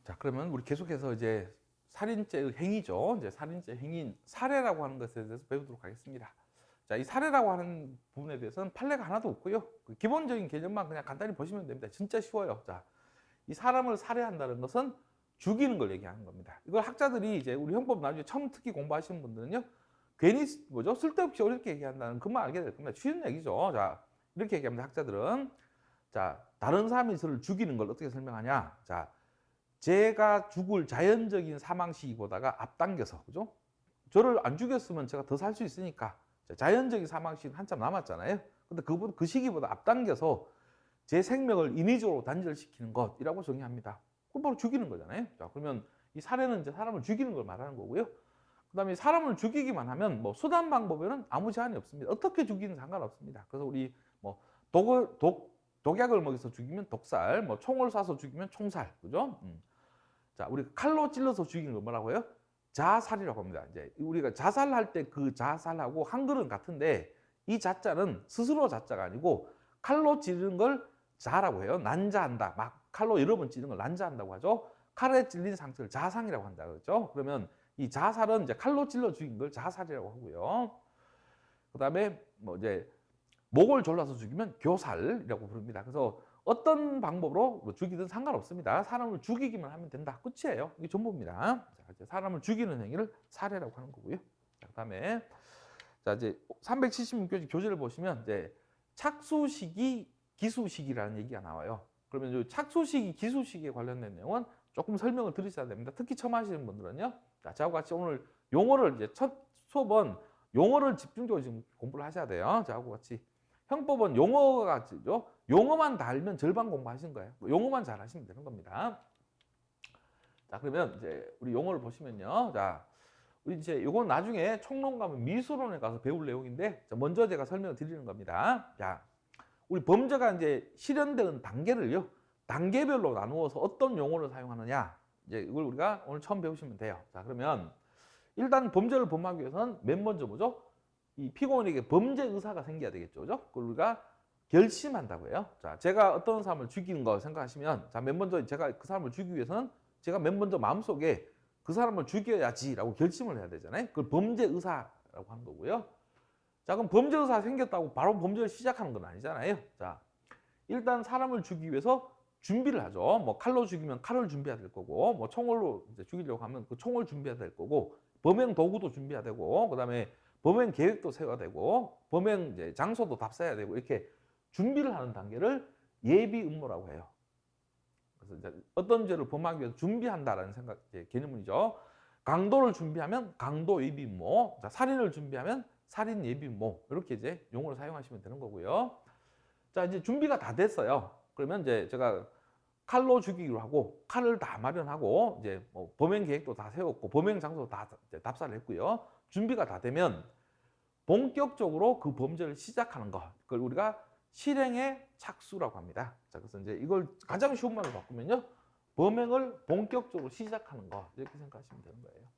자, 그러면 우리 계속해서 이제 살인죄의 행위죠. 이제 살인죄 행위인 살해라고 하는 것에 대해서 배우도록 하겠습니다. 자, 이 살해라고 하는 부분에 대해서는 판례가 하나도 없고요. 그 기본적인 개념만 그냥 간단히 보시면 됩니다. 진짜 쉬워요. 자, 이 사람을 살해한다는 것은 죽이는 걸 얘기하는 겁니다. 이걸 학자들이 이제 우리 형법 나중에 처음 특히 공부하시는 분들은요, 괜히 뭐죠? 쓸데없이 어렵게 얘기한다는 그만 알게 될 겁니다. 쉬운 얘기죠. 자, 이렇게 얘기합니다. 학자들은. 자, 다른 사람이 저를 죽이는 걸 어떻게 설명하냐? 자, 제가 죽을 자연적인 사망 시기보다가 앞당겨서, 그죠? 저를 안 죽였으면 제가 더 살 수 있으니까 자연적인 사망 시기는 한참 남았잖아요. 근데 그 시기보다 앞당겨서 제 생명을 인위적으로 단절시키는 것이라고 정의합니다. 그럼 바로 죽이는 거잖아요. 자, 그러면 이 살해는 이제 사람을 죽이는 걸 말하는 거고요. 그 다음에 사람을 죽이기만 하면 뭐 수단 방법에는 아무 제한이 없습니다. 어떻게 죽이는 상관없습니다. 그래서 우리 뭐 독약을 먹여서 죽이면 독살, 뭐 총을 쏴서 죽이면 총살, 그죠? 자, 우리 칼로 찔러서 죽이는 거 뭐라고요? 자살이라고 합니다. 이제 우리가 자살할 때 그 자살하고 한글은 같은데 이 자자는 스스로 자자가 아니고 칼로 찌르는 걸 자라고 해요. 난자한다. 막 칼로 여러 번 찌르는 걸 난자한다고 하죠. 칼에 찔린 상태를 자상이라고 한다 그랬죠. 그러면 이 자살은 이제 칼로 찔러 죽인 걸 자살이라고 하고요. 그다음에 뭐 이제 목을 졸라서 죽이면 교살이라고 부릅니다. 그래서 어떤 방법으로 죽이든 상관없습니다. 사람을 죽이기만 하면 된다. 끝이에요. 이게 전부입니다. 자, 이제 사람을 죽이는 행위를 살해라고 하는 거고요. 자, 그다음에 자, 이제 376교지 교재를 보시면 이제 착수시기, 기수시기라는 얘기가 나와요. 그러면 이 착수시기, 기수시기에 관련된 내용은 조금 설명을 드리셔야 됩니다. 특히 처음 하시는 분들은요. 자, 저와 같이 오늘 용어를 이제 첫 수업은 용어를 집중적으로 지금 공부를 하셔야 돼요. 저하고 같이. 형법은 용어가 죠. 용어만 다 알면 절반 공부하신 거예요. 용어만 잘 하시면 되는 겁니다. 자, 그러면 이제 우리 용어를 보시면요. 자, 우리 이제 요건 나중에 총론 가면 미술원에 가서 배울 내용인데, 먼저 제가 설명을 드리는 겁니다. 자, 우리 범죄가 이제 실현되는 단계를요, 단계별로 나누어서 어떤 용어를 사용하느냐, 이제 이걸 우리가 오늘 처음 배우시면 돼요. 자, 그러면 일단 범죄를 범하기 위해서는 맨 먼저 뭐죠? 이 피고인에게 범죄 의사가 생겨야 되겠죠. 그죠? 그걸 우리가 결심한다고 해요. 자, 제가 어떤 사람을 죽이는 거 생각하시면, 자, 맨 먼저 제가 그 사람을 죽이기 위해서는 제가 맨 먼저 마음속에 그 사람을 죽여야지라고 결심을 해야 되잖아요. 그걸 범죄 의사라고 하는 거고요. 자, 그럼 범죄 의사가 생겼다고 바로 범죄를 시작하는 건 아니잖아요. 자, 일단 사람을 죽이기 위해서 준비를 하죠. 뭐 칼로 죽이면 칼을 준비해야 될 거고, 뭐 총으로 이제 죽이려고 하면 그 총을 준비해야 될 거고, 범행 도구도 준비해야 되고, 그다음에 범행 계획도 세워야 되고, 범행 이제 장소도 답사해야 되고, 이렇게 준비를 하는 단계를 예비 음모라고 해요. 그래서 이제 어떤 죄를 범하기 위해서 준비한다라는 생각, 이제 개념이죠. 강도를 준비하면 강도 예비 음모, 자, 살인을 준비하면 살인 예비 음모, 이렇게 이제 용어를 사용하시면 되는 거고요. 자, 이제 준비가 다 됐어요. 그러면 이제 제가 칼로 죽이기로 하고 칼을 다 마련하고 이제 뭐 범행 계획도 다 세웠고 범행 장소도 다 답사를 했고요. 준비가 다 되면 본격적으로 그 범죄를 시작하는 것, 그걸 우리가 실행의 착수라고 합니다. 자, 그래서 이제 이걸 가장 쉬운 말로 바꾸면요, 범행을 본격적으로 시작하는 것, 이렇게 생각하시면 되는 거예요.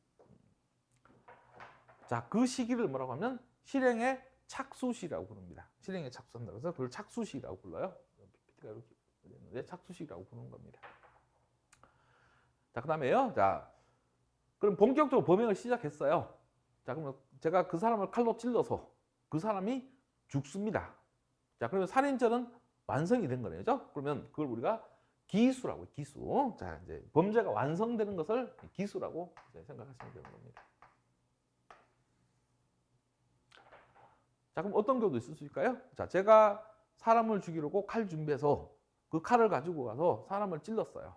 자, 그 시기를 뭐라고 하면 실행의 착수시라고 부릅니다. 실행에 착수한다. 그래서 그걸 착수시라고 불러요. PPT가 이렇게 되는데 착수시라고 부르는 겁니다. 자, 그다음에요. 자, 그럼 본격적으로 범행을 시작했어요. 자, 그러면 제가 그 사람을 칼로 찔러서 그 사람이 죽습니다. 자, 그러면 살인죄는 완성이 된 거죠. 그러면 그걸 우리가 기수라고 해요. 기수. 자, 이제 범죄가 완성되는 것을 기수라고 생각하시면 되는 겁니다. 자, 그럼 어떤 경우도 있을 수 있을까요? 자, 제가 사람을 죽이려고 칼 준비해서 그 칼을 가지고 가서 사람을 찔렀어요.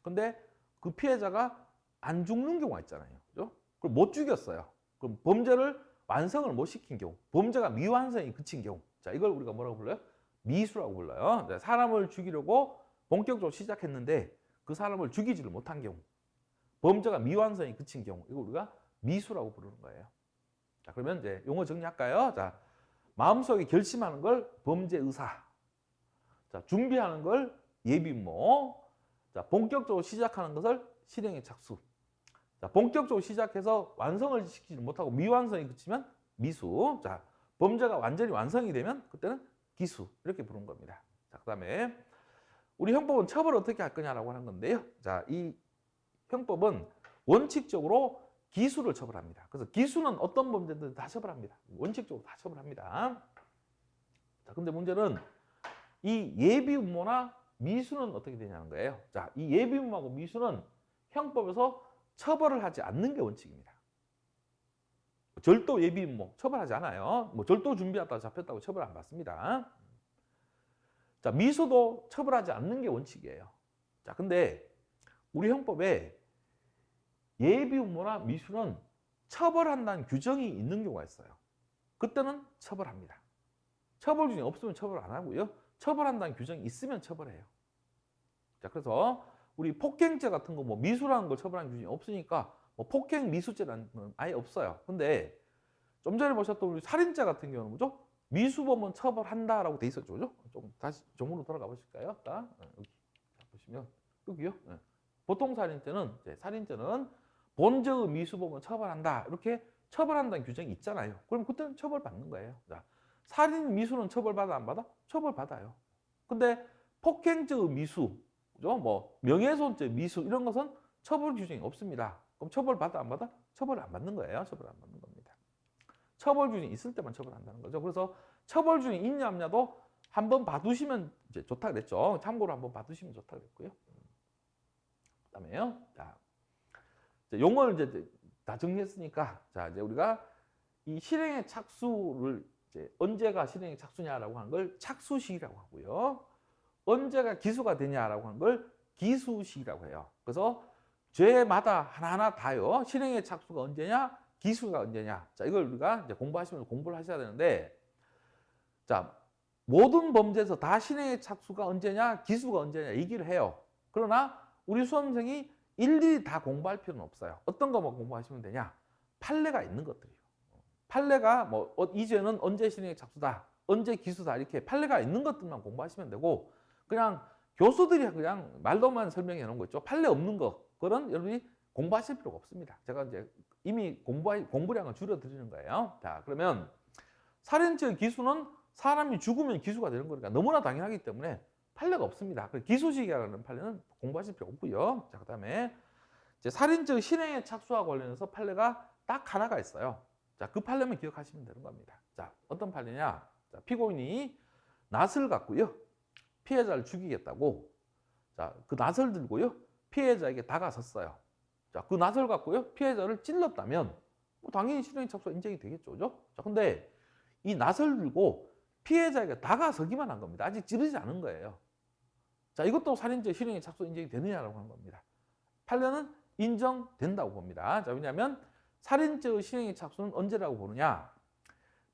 근데 그 피해자가 안 죽는 경우가 있잖아요. 그죠? 그럼 못 죽였어요. 그럼 범죄를 완성을 못 시킨 경우, 범죄가 미완성이 그친 경우. 자, 이걸 우리가 뭐라고 불러요? 미수라고 불러요. 사람을 죽이려고 본격적으로 시작했는데 그 사람을 죽이지를 못한 경우, 범죄가 미완성이 그친 경우, 이걸 우리가 미수라고 부르는 거예요. 자, 그러면 이제 용어 정리할까요? 자, 마음속에 결심하는 걸 범죄 의사. 자, 준비하는 걸 예비모. 자, 본격적으로 시작하는 것을 실행의 착수. 자, 본격적으로 시작해서 완성을 시키지 못하고 미완성이 그치면 미수. 자, 범죄가 완전히 완성이 되면 그때는 기수. 이렇게 부르는 겁니다. 자, 그 다음에 우리 형법은 처벌을 어떻게 할 거냐라고 하는 건데요. 자, 이 형법은 원칙적으로 기수를 처벌합니다. 그래서 기수는 어떤 범죄든 다 처벌합니다. 원칙적으로 다 처벌합니다. 자, 근데 문제는 이 예비음모나 미수는 어떻게 되냐는 거예요. 자, 이 예비음모하고 미수는 형법에서 처벌을 하지 않는 게 원칙입니다. 절도 예비음모 처벌하지 않아요. 뭐 절도 준비하다가 잡혔다고 처벌 안 받습니다. 자, 미수도 처벌하지 않는 게 원칙이에요. 자, 근데 우리 형법에 예비음모나 미수는 처벌한다는 규정이 있는 경우가 있어요. 그때는 처벌합니다. 처벌 규정이 없으면 처벌 안 하고요. 처벌한다는 규정이 있으면 처벌해요. 자, 그래서 우리 폭행죄 같은 거 뭐 미수라는 걸 처벌하는 규정이 없으니까 뭐 폭행 미수죄라는 건 아예 없어요. 근데 좀 전에 보셨던 우리 살인죄 같은 경우는 뭐죠? 미수범은 처벌한다라고 돼 있었죠, 그죠? 좀 다시 정문으로 돌아가 보실까요? 자, 여기 보시면 여기요. 보통 살인죄는 살인죄는 본죄의 미수범은 처벌한다 이렇게 처벌한다는 규정이 있잖아요. 그럼 그때는 처벌받는 거예요. 자, 살인 미수는 처벌받아 안 받아? 처벌받아요. 근데 폭행죄의 미수, 그죠? 뭐 명예훼손죄 미수 이런 것은 처벌 규정이 없습니다. 그럼 처벌받아 안 받아? 처벌 안 받는 거예요. 처벌 안 받는 겁니다. 처벌 규정이 있을 때만 처벌한다는 거죠. 그래서 처벌 규정이 있냐 없냐도 한번 봐두시면 이제 좋다 그랬죠. 참고로 한번 봐두시면 좋다 그랬고요. 그다음에요. 자, 용어를 이제 다 정리했으니까 자, 이제 우리가 이 실행의 착수를 이제 언제가 실행의 착수냐라고 하는 걸 착수시라고 하고요. 언제가 기수가 되냐라고 하는 걸 기수시라고 해요. 그래서 죄마다 하나하나 다요. 실행의 착수가 언제냐, 기수가 언제냐. 자, 이걸 우리가 이제 공부하시면 공부를 하셔야 되는데, 자, 모든 범죄에서 다 실행의 착수가 언제냐, 기수가 언제냐 얘기를 해요. 그러나 우리 수험생이 일일이 다 공부할 필요는 없어요. 어떤 것만 공부하시면 되냐? 판례가 있는 것들이요. 판례가 뭐 이 죄는 언제 실행의 착수다, 언제 기수다 이렇게 판례가 있는 것들만 공부하시면 되고 그냥 교수들이 그냥 말로만 설명해 놓은 거 있죠. 판례 없는 거 그건 여러분이 공부하실 필요가 없습니다. 제가 이제 이미 공부량을 줄여드리는 거예요. 자, 그러면 살인죄 기수는 사람이 죽으면 기수가 되는 거니까 너무나 당연하기 때문에 판례가 없습니다. 기수식이라는 판례는 공부하실 필요 없고요. 자, 그다음에 이제 살인죄 실행에 착수와 관련해서 판례가 딱 하나가 있어요. 자, 그 판례만 기억하시면 되는 겁니다. 자, 어떤 판례냐? 자, 피고인이 낫을 갖고요. 피해자를 죽이겠다고. 자, 그 낫을 들고요. 피해자에게 다가섰어요. 자, 그 낫을 갖고요. 피해자를 찔렀다면 뭐 당연히 실행의 착수가 인정이 되겠죠. 그죠? 자, 근데 이 낫을 들고 피해자에게 다가서기만 한 겁니다. 아직 찌르지 않은 거예요. 자, 이것도 살인죄 실행의 착수 인정이 되느냐라고 하는 겁니다. 판례는 인정된다고 봅니다. 자, 왜냐하면 살인죄의 실행의 착수는 언제라고 보느냐?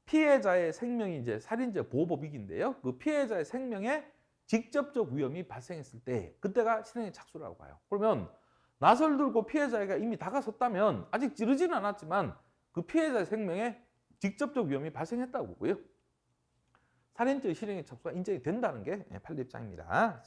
피해자의 생명이 이제 살인죄 보호법익인데요. 그 피해자의 생명에 직접적 위험이 발생했을 때 그때가 실행의 착수라고 봐요. 그러면 낫을 들고 피해자가 이미 다가섰다면 아직 찌르지는 않았지만 그 피해자의 생명에 직접적 위험이 발생했다고 보고요. 살인죄의 실행의 착수가 인정이 된다는 게 판례 입장입니다.